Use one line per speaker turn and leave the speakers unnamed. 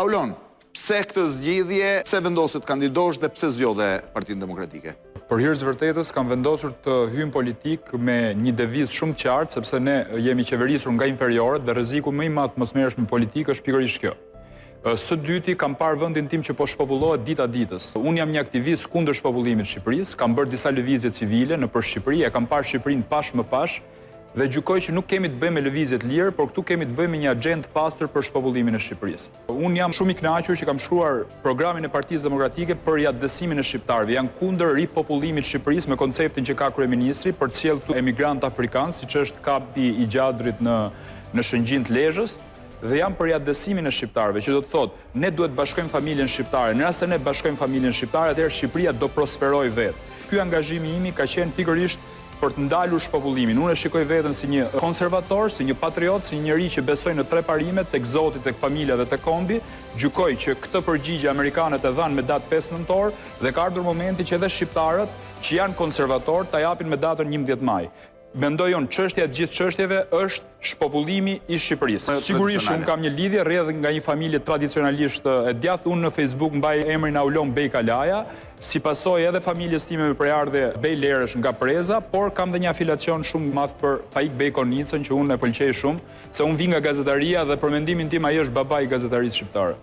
Aulon, pse këtë zgjidhje, pse vendoset kandidosh dhe pse zgjodhe Partinë Demokratike?
Për hir të vërtetës kam vendosur të hym politik me një devizë shumë qartë, sepse ne jemi qeverisur nga inferiorët dhe rreziku më i madh të mosmerrshëm politik është pikërisht kjo. Së dyti, kam parë vendin tim që po shpopullohet dita ditës. Unë jam një aktivist kundër shpopullimit të Shqipërisë, kam bërë disa lëvizje civile nëpër Shqipëri, e kam parë Shqipërinë pash më pash dhe gjykoj që nuk kemi të bëjmë me lëvizje të lirë, por këtu kemi të bëjmë me një agjendë të pastër për shpopullimin e Shqipërisë. Unë jam shumë i kënaqur që kam shkruar programin e Partisë Demokratike për riadësimin e shqiptarëve. Janë kundër ripopullimit të Shqipërisë me konceptin që ka kryeministri për të sjellë këtu emigrant afrikan, siç është kapi i Gjadrit në Shëngjin të Lezhës. Dhe jam për riadësimin e shqiptarëve, që do të thotë, ne duhet bashkojmë familjen shqiptare. Nëse ne bashkojmë familjen shqiptare, atëherë Shqipëria do prosperojë vetë. Ky angazhimi im ka qenë pikërisht për të ndalur shpopullimin. Unë e shikoj veten si një konservator, si një patriot, si një njeri që besoj në tre parimet, tek Zoti, tek familja dhe tek kombi. Gjykoj që këtë përgjigje amerikanët e dhanë me datë 5 nëntor dhe ka ardhur momenti që edhe shqiptarët që janë konservator ta japin me datën 11 maj. Mendoj unë, çështja e gjithë çështjeve është shpopullimi i Shqipërisë. Sigurisht unë kam një lidhje rrjedh nga një familje tradicionalisht e djathtë. Unë në Facebook mbaj emrin Aulon Bej Kalaja, si pasojë edhe familjes time me prejardhje Bej Lerësh nga Preza, por kam dhe një afilacion shumë madh për Faik Bej Kornicën, që unë e pëlqej shumë, se unë vi nga gazetaria dhe për mendimin tim ai është baba i gazetarisë shqiptare.